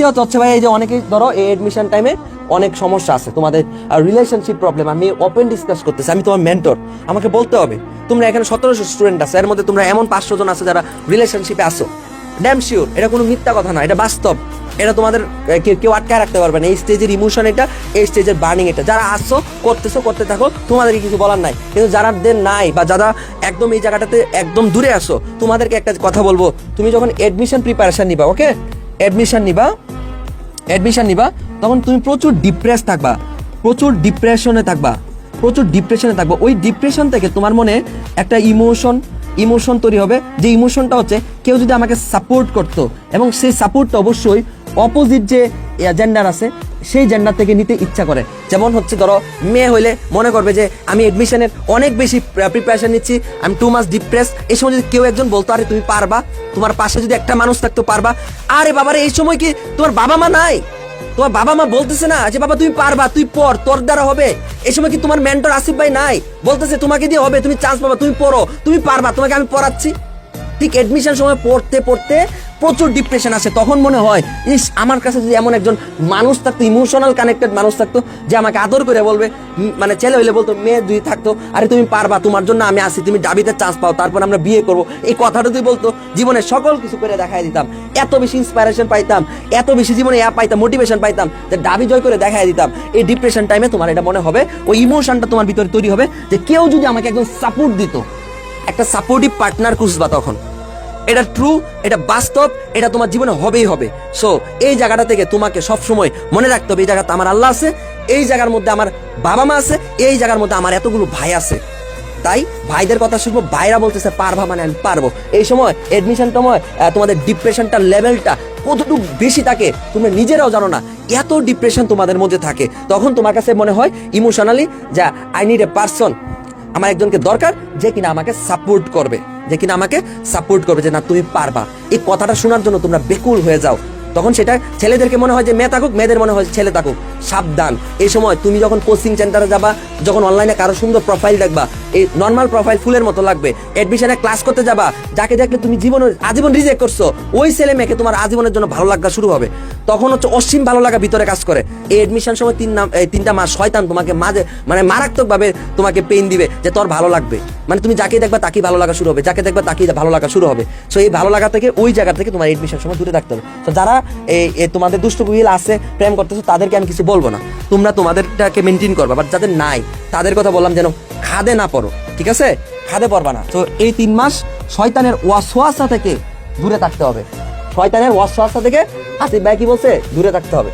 দ্বিতীয়ত হচ্ছে ভাই এই যে অনেকেই ধরো এই এডমিশন টাইমে অনেক সমস্যা আছে তোমাদের রিলেশনশিপ প্রবলেম। আমি ওপেন ডিসকাস করতেছি, আমি তোমার মেন্টর, আমাকে বলতে হবে তোমরা এখানে 1700 স্টুডেন্ট আছে, এর মধ্যে তোমরা এমন 500 জন আছে যারা রিলেশনশিপে আসো। ড্যাম শিওর, এটা কোনো মিথ্যা কথা না, এটা বাস্তব, এটা তোমাদের কেউ আটকায় রাখতে পারবে না। এই স্টেজের ইমোশন এটা, এই স্টেজের বার্নিং এটা। যারা আসছো করতেছো, করতে থাকো, তোমাদেরকে কিছু বলার নাই। কিন্তু যারাদের নাই বা যারা একদম এই জায়গাটাতে একদম দূরে আসো, তোমাদেরকে একটা কথা বলবো, তুমি যখন অ্যাডমিশন প্রিপারেশন নিবা, ওকে, অ্যাডমিশন নিবা তখন তুমি প্রচুর ডিপ্রেস থাকবা, প্রচুর ডিপ্রেশনে থাকবা। ওই ডিপ্রেশন থেকে তোমার মনে একটা ইমোশন তৈরি হবে, যে ইমোশনটা হচ্ছে কেউ যদি আমাকে সাপোর্ট করতো, এবং সেই সাপোর্টটা অবশ্যই অপোজিট যে জেন্ডার আছে সেই জেন্ডার থেকে নিতে ইচ্ছা করে। যেমন হচ্ছে ধরো মেয়ে হইলে মনে করবে যে আমি এডমিশনের অনেক বেশি প্রিপারেশন নিচ্ছি, আমি টু মাচ ডিপ্রেস। এই সময় যদি কেউ একজন বলতো আরে তুমি পারবা, তোমার পাশে যদি একটা মানুষ থাকতো পারবা, আরে বাবারে এই সময় কি তোমার বাবা মা নাই? তোমার বাবা মা বলতেছে না যে বাবা তুমি পারবা, তুই পড়, তোর দ্বারা হবে? এই সময় কি তোমার মেন্টর আসিফ ভাই নাই? বলতেছে তোমাকে দিয়ে হবে, তুমি চান্স পাবা, তুমি পড়ো, তুমি পারবা, তোমাকে আমি পড়াচ্ছি। ঠিক এডমিশন সময় পড়তে প্রচুর ডিপ্রেশন আসে, তখন মনে হয় ইস আমার কাছে যদি এমন একজন মানুষ থাকতো, ইমোশনাল কানেক্টেড মানুষ থাকতো, যে আমাকে আদর করে বলবে, মানে ছেলে হইলে বলতো, মেয়ে যদি থাকতো, আরে তুমি পারবা, তোমার জন্য আমি আসি, তুমি ডাবিতে চান্স পাও, তারপর আমরা বিয়ে করবো, এই কথাটা যদি বলতো, জীবনে সকল কিছু করে দেখাই দিতাম, এত বেশি ইন্সপিরেশন পাইতাম, এত বেশি জীবনে পাইতাম, মোটিভেশন পাইতাম, যে ডাবি জয় করে দেখাই দিতাম। এই ডিপ্রেশন টাইমে তোমার এটা মনে হবে, ওই ইমোশনটা তোমার ভিতরে তৈরি হবে, যে কেউ যদি আমাকে একদম সাপোর্ট দিত, একটা সাপোর্টিভ পার্টনার খুঁজবা তখন। এটা ট্রু, এটা বাস্তব, এটা তোমার জীবনে হবেই হবে। সো এই জায়গাটা থেকে তোমাকে সবসময় মনে রাখতে হবে, এই জায়গাতে আমার আল্লাহ আছে, এই জায়গার মধ্যে আমার বাবা মা আছে, এই জায়গার মধ্যে আমার এতগুলো ভাই আছে। তাই ভাইদের কথা শুনবো, ভাইরা বলতেছে পারবা মানে আমি পারবো। এই সময় এডমিশন সময় তোমাদের ডিপ্রেশনটার লেভেলটা কতটুকু বেশি থাকে তোমরা নিজেরাও জানো না, এত ডিপ্রেশন তোমাদের মধ্যে থাকে। তখন তোমার কাছে মনে হয় ইমোশনালি যা আই নিড এ পারসন, আমার একজনকে দরকার যে কিনা আমাকে সাপোর্ট করবে, যে না তুমি পারবা। এই কথাটা শোনার জন্য তোমরা বেকুল হয়ে যাও। তখন সেটা ছেলেদেরকে মনে হয় যে মেয়ে থাকুক, মেয়েদের মনে হয় ছেলে থাকুক। সাবধান, এই সময় তুমি যখন কোচিং সেন্টারে যাবা, যখন অনলাইনে কারো সুন্দর প্রোফাইল দেখবা, এই নর্মাল প্রোফাইল ফুলের মতো লাগবে, অ্যাডমিশনে ক্লাস করতে যাবা, যাকে দেখলে তুমি আজীবন রিজেক্ট করছো, ওই ছেলে মেয়েকে তোমার আজীবনের জন্য ভালো লাগা শুরু হবে। তখন হচ্ছে অসীম ভালো লাগা ভিতরে কাজ করে। এই অ্যাডমিশন সময় 3টা মাস শয়তান তোমাকে মারাত্মক ভাবে তোমাকে পেইন দিবে, যে তোর ভালো লাগবে, মানে তুমি যাকে দেখবা তাকেই ভালো লাগা শুরু হবে, যাকে দেখবা তাকেই ভালো লাগা শুরু হবে। সো এই ভালো লাগা থেকে, ওই জায়গা থেকে তোমার এডমিশন সময় দূরে থাকতে হবে। তো যারা তোমাদের দুষ্ট কুইল আছে, প্রেম করতেছো, তাদেরকে আমি কিছু বলবো না, তোমরা তোমাদেরটাকে মেনটেন করবা। বাট যাদের নাই তাদের কথা বললাম যেন খাদে না পড়ো, ঠিক আছে? খাদে পড়বা না। তো এই 3 মাস শয়তানের ওয়াসওয়াসা থেকে দূরে থাকতে হবে, শয়তানের ওয়াসওয়াসা থেকে আসিফ ভাই কি বলছে, দূরে থাকতে হবে।